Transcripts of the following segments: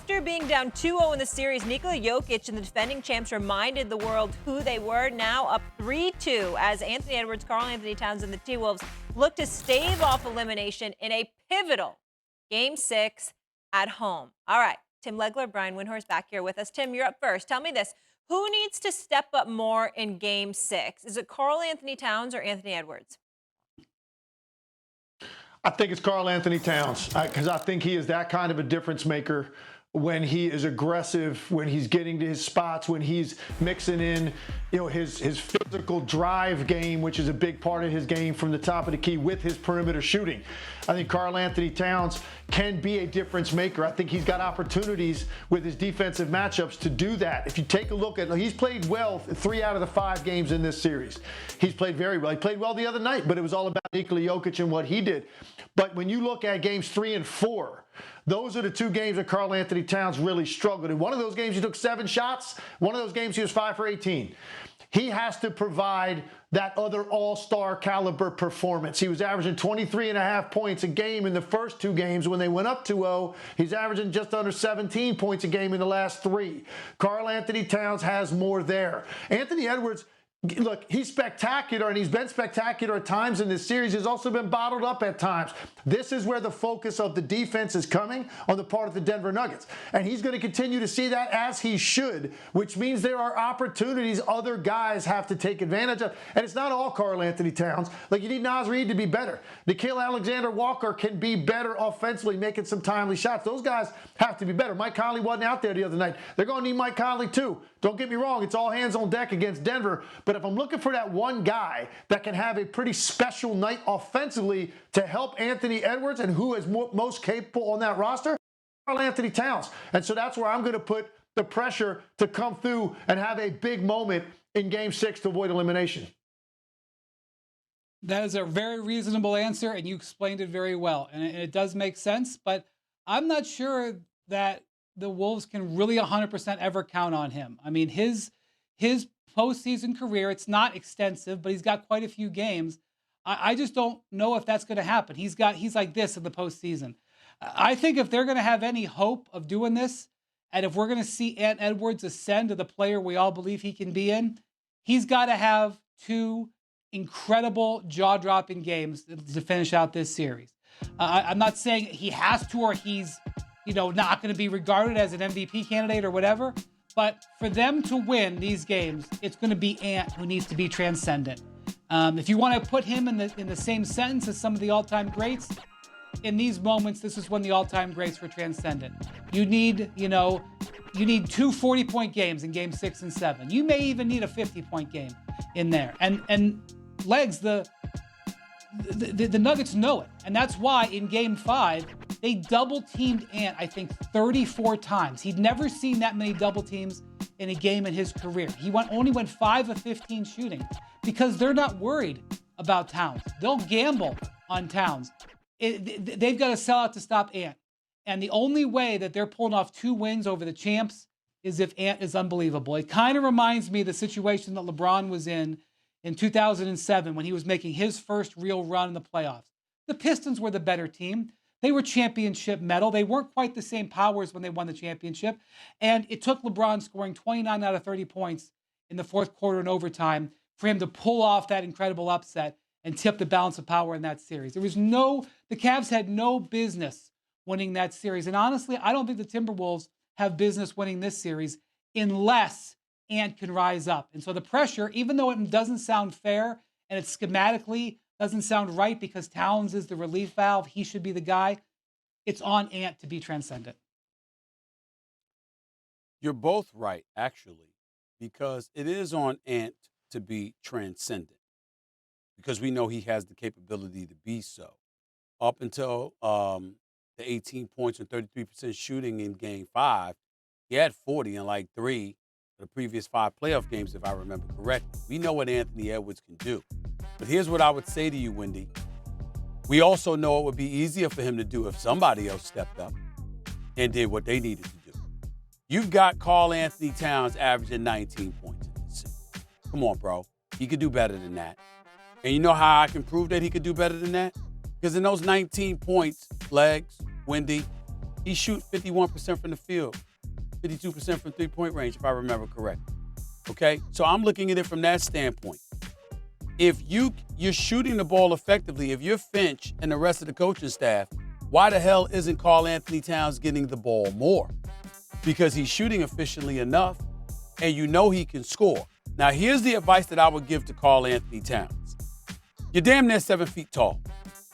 After being down 2-0 in the series, Nikola Jokic and the defending champs reminded the world who they were. Now up 3-2 as Anthony Edwards, Karl-Anthony Towns, and the T-Wolves look to stave off elimination in a pivotal Game 6 at home. All right, Tim Legler, Brian Windhorst back here with us. Tim, you're up first. Tell me this. Who needs to step up more in Game 6? Is it Karl-Anthony Towns or Anthony Edwards? I think it's Karl-Anthony Towns because I think he is that kind of a difference maker when he is aggressive, when he's getting to his spots, when he's mixing in, his physical drive game, which is a big part of his game from the top of the key with his perimeter shooting. I think Karl-Anthony Towns can be a difference maker. I think he's got opportunities with his defensive matchups to do that. If you take a look at, he's played well 3 out of the 5 games in this series. He's played very well. He played well the other night, but it was all about Nikola Jokic and what he did. But when you look at games 3 and 4, those are the 2 games that Karl-Anthony Towns really struggled. In one of those games, he took 7 shots. One of those games, he was 5 for 18. He has to provide that other all-star caliber performance. He was averaging 23.5 points a game in the first 2 games when they went up 2-0. He's averaging just under 17 points a game in the last 3. Karl-Anthony Towns has more there. Anthony Edwards, look, he's spectacular, and he's been spectacular at times in this series. He's also been bottled up at times. This is where the focus of the defense is coming on the part of the Denver Nuggets. And he's going to continue to see that, as he should, which means there are opportunities other guys have to take advantage of. And it's not all Karl-Anthony Towns. Like, you need Naz Reid to be better. Nickeil Alexander-Walker can be better offensively, making some timely shots. Those guys have to be better. Mike Conley wasn't out there the other night. They're going to need Mike Conley too. Don't get me wrong. It's all hands on deck against Denver. But if I'm looking for that one guy that can have a pretty special night offensively to help Anthony Edwards, and who is most capable on that roster, Karl-Anthony Towns. And so that's where I'm going to put the pressure to come through and have a big moment in Game 6 to avoid elimination. That is a very reasonable answer, and you explained it very well. And it does make sense, but I'm not sure that the Wolves can really 100% ever count on him. I mean, his postseason career, it's not extensive, but he's got quite a few games. I just don't know if that's going to happen. He's like this in the postseason. I think if they're going to have any hope of doing this, and if we're going to see Ant Edwards ascend to the player we all believe he can be in, he's got to have 2 incredible jaw-dropping games to finish out this series. I'm not saying he has to, or he's not going to be regarded as an MVP candidate or whatever. But for them to win these games, it's going to be Ant who needs to be transcendent. If you want to put him in the same sentence as some of the all-time greats, in these moments, this is when the all-time greats were transcendent. You need 2 40-point games in Game 6 and 7. You may even need a 50-point game in there. And Legs, the Nuggets know it. And that's why in Game 5, they double-teamed Ant, I think, 34 times. He'd never seen that many double teams in a game in his career. He only went 5 of 15 shooting because they're not worried about Towns. They'll gamble on Towns. They've got to sell out to stop Ant. And the only way that they're pulling off 2 wins over the champs is if Ant is unbelievable. It kind of reminds me of the situation that LeBron was in 2007 when he was making his first real run in the playoffs. The Pistons were the better team. They were championship medal. They weren't quite the same powers when they won the championship. And it took LeBron scoring 29 out of 30 points in the fourth quarter and overtime for him to pull off that incredible upset and tip the balance of power in that series. The Cavs had no business winning that series. And honestly, I don't think the Timberwolves have business winning this series unless Ant can rise up. And so the pressure, even though it doesn't sound fair and it schematically doesn't sound right because Towns is the relief valve, he should be the guy, it's on Ant to be transcendent. You're both right, actually, because it is on Ant to be transcendent because we know he has the capability to be so. Up until the 18 points and 33% shooting in Game 5, he had 40 in like 3 of the previous 5 playoff games, if I remember correctly. We know what Anthony Edwards can do. But here's what I would say to you, Wendy. We also know it would be easier for him to do if somebody else stepped up and did what they needed to do. You've got Karl-Anthony Towns averaging 19 points in this series. Come on, bro. He could do better than that. And you know how I can prove that he could do better than that? Because in those 19 points, Legs, Wendy, He's shooting 51% from the field, 52% from three-point range, if I remember correctly. Okay? So I'm looking at it from that standpoint. If you're shooting the ball effectively, if you're Finch and the rest of the coaching staff, why the hell isn't Karl-Anthony Towns getting the ball more? Because he's shooting efficiently enough, and you know he can score. Now, here's the advice that I would give to Karl-Anthony Towns. You're damn near 7 feet tall.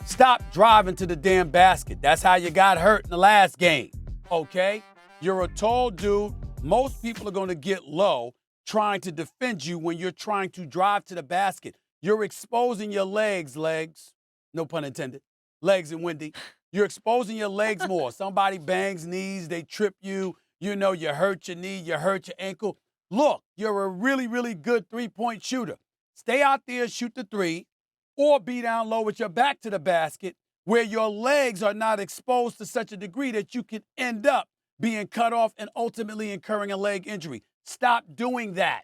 Stop driving to the damn basket. That's how you got hurt in the last game, okay? You're a tall dude. Most people are going to get low trying to defend you when you're trying to drive to the basket. You're exposing your legs, no pun intended, legs and Wendy. You're exposing your legs more. Somebody bangs knees, they trip you, you hurt your knee, you hurt your ankle. Look, you're a really, really good three-point shooter. Stay out there, shoot the three, or be down low with your back to the basket where your legs are not exposed to such a degree that you could end up being cut off and ultimately incurring a leg injury. Stop doing that.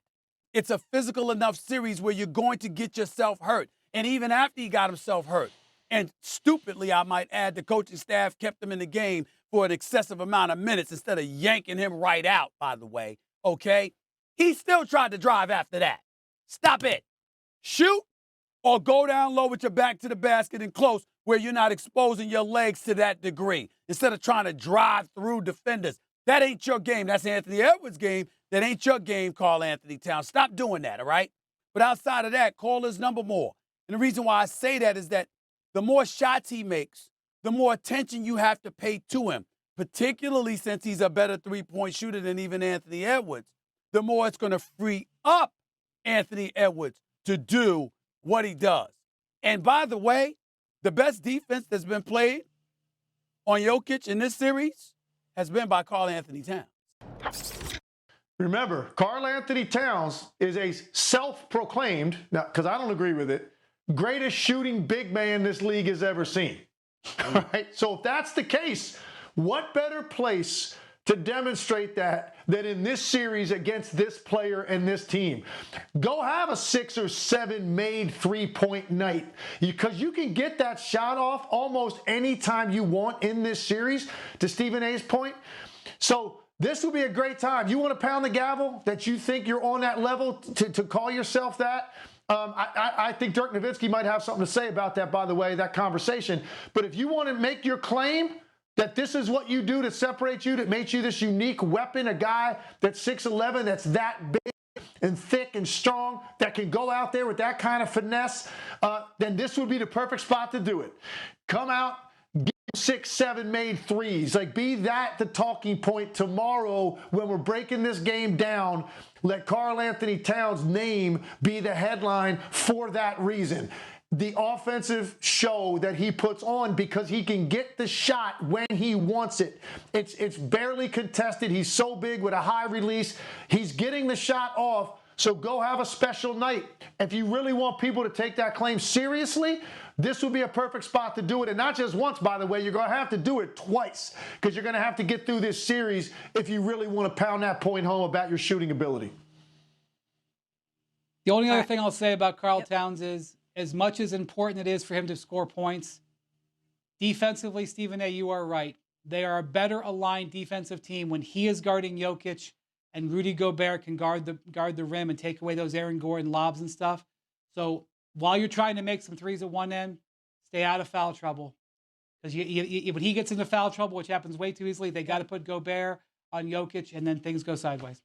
It's a physical enough series where you're going to get yourself hurt. And even after he got himself hurt, and stupidly, I might add, the coaching staff kept him in the game for an excessive amount of minutes instead of yanking him right out, by the way, okay? He still tried to drive after that. Stop it. Shoot or go down low with your back to the basket and close where you're not exposing your legs to that degree instead of trying to drive through defenders. That ain't your game. That's Anthony Edwards' game. That ain't your game, Karl-Anthony Towns. Stop doing that, all right? But outside of that, call his number more. And the reason why I say that is that the more shots he makes, the more attention you have to pay to him, particularly since he's a better three-point shooter than even Anthony Edwards, the more it's going to free up Anthony Edwards to do what he does. And by the way, the best defense that's been played on Jokic in this series has been by Karl-Anthony Towns. Remember, Karl-Anthony Towns is a self-proclaimed, now, because I don't agree with it, greatest shooting big man this league has ever seen. All right? So if that's the case, what better place to demonstrate that than in this series against this player and this team? Go have a 6 or 7 made three-point night, because you can get that shot off almost any time you want in this series, to Stephen A's point. So this will be a great time. You want to pound the gavel that you think you're on that level to call yourself that? I think Dirk Nowitzki might have something to say about that, by the way, that conversation. But if you want to make your claim that this is what you do to separate you, that makes you this unique weapon, a guy that's 6'11", that's that big and thick and strong, that can go out there with that kind of finesse, then this would be the perfect spot to do it. Come out, get 6, 7 made threes. Like, be that the talking point tomorrow when we're breaking this game down. Let Karl-Anthony Towns' name be the headline for that reason. The offensive show that he puts on, because he can get the shot when he wants it. It's barely contested. He's so big with a high release. He's getting the shot off. So go have a special night. If you really want people to take that claim seriously, this would be a perfect spot to do it. And not just once, by the way. You're going to have to do it twice, because you're going to have to get through this series if you really want to pound that point home about your shooting ability. The only other thing I'll say about Karl Towns is, as much as important it is for him to score points, defensively, Stephen A., you are right. They are a better aligned defensive team when he is guarding Jokic and Rudy Gobert can guard the rim and take away those Aaron Gordon lobs and stuff. So while you're trying to make some threes at one end, stay out of foul trouble. Because when he gets into foul trouble, which happens way too easily, they got to put Gobert on Jokic, and then things go sideways.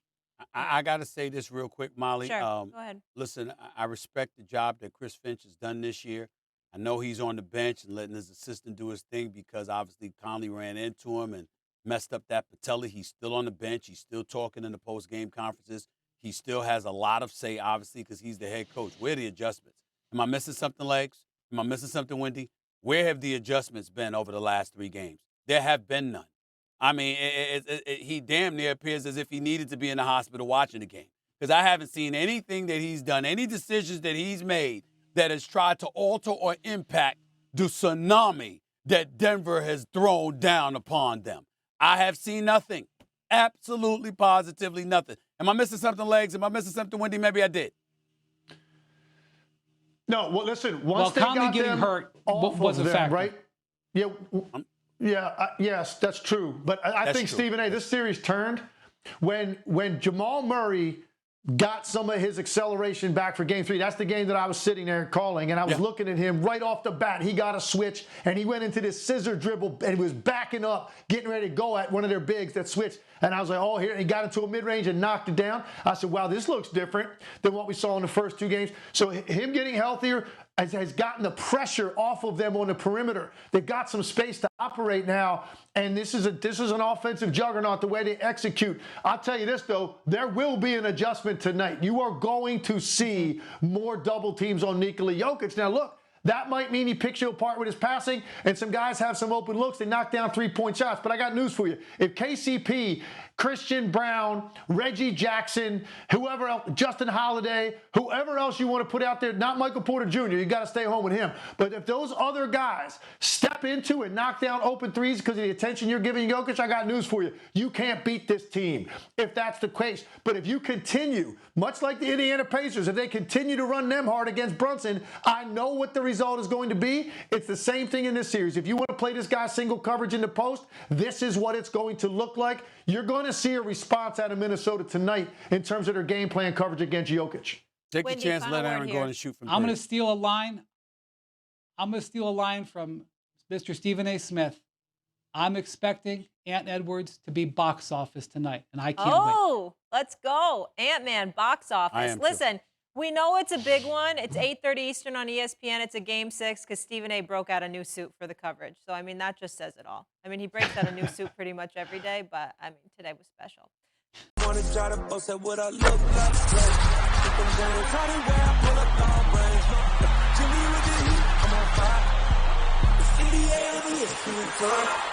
I got to say this real quick, Molly. Sure. Go ahead. Listen, I respect the job that Chris Finch has done this year. I know he's on the bench and letting his assistant do his thing, because obviously Conley ran into him and messed up that patella. He's still on the bench. He's still talking in the post-game conferences. He still has a lot of say, obviously, because he's the head coach. Where are the adjustments? Am I missing something, Legs? Am I missing something, Wendy? Where have the adjustments been over the last 3 games? There have been none. I mean, he damn near appears as if he needed to be in the hospital watching the game, because I haven't seen anything that he's done, any decisions that he's made that has tried to alter or impact the tsunami that Denver has thrown down upon them. I have seen nothing. Absolutely, positively nothing. Am I missing something, Legs? Am I missing something, Wendy? Maybe I did. No, well, listen, once they Conley got getting them hurt off was of a them, factor. right? Yeah, Yeah, yes, that's true. But I think, true. Stephen A., this series turned when Jamal Murray got some of his acceleration back for game 3. That's the game that I was sitting there calling, and I was looking at him right off the bat. He got a switch, and he went into this scissor dribble, and he was backing up, getting ready to go at one of their bigs that switched. And I was like, oh, here. And he got into a mid-range and knocked it down. I said, wow, this looks different than what we saw in the first 2 games. So him getting healthier has gotten the pressure off of them on the perimeter. They've got some space to operate now, and this is an offensive juggernaut the way they execute. I'll tell you this, though, there will be an adjustment tonight. You are going to see more double teams on Nikola Jokic. Now, look, that might mean he picks you apart with his passing, and some guys have some open looks. They knock down 3-point shots. But I got news for you. If KCP, Christian Brown, Reggie Jackson, whoever else, Justin Holiday, whoever else you want to put out there, not Michael Porter Jr., you got to stay home with him. But if those other guys step into and knock down open threes because of the attention you're giving Jokic, I got news for you. You can't beat this team if that's the case. But if you continue, much like the Indiana Pacers, if they continue to run them hard against Brunson, I know what the result is going to be. It's the same thing in this series. If you want to play this guy single coverage in the post, this is what it's going to look like. You're going to see a response out of Minnesota tonight in terms of their game plan coverage against Jokic. Take the chance, let Aaron go and shoot from I'm going to steal a line. I'm going to steal a line from Mr. Stephen A. Smith. I'm expecting Ant Edwards to be box office tonight, and I can't wait. Oh, let's go. Ant-Man, box office. Listen, we know it's a big one. It's 8:30 Eastern on ESPN. It's a Game 6 because Stephen A. broke out a new suit for the coverage. So, I mean, that just says it all. I mean, he breaks out a new suit pretty much every day, but, I mean, today was special. Wanna try to boast at what I look like. Keep them going, try to wear, pull up long range. Jimmy with the heat, I'm on fire. It's 88 over here,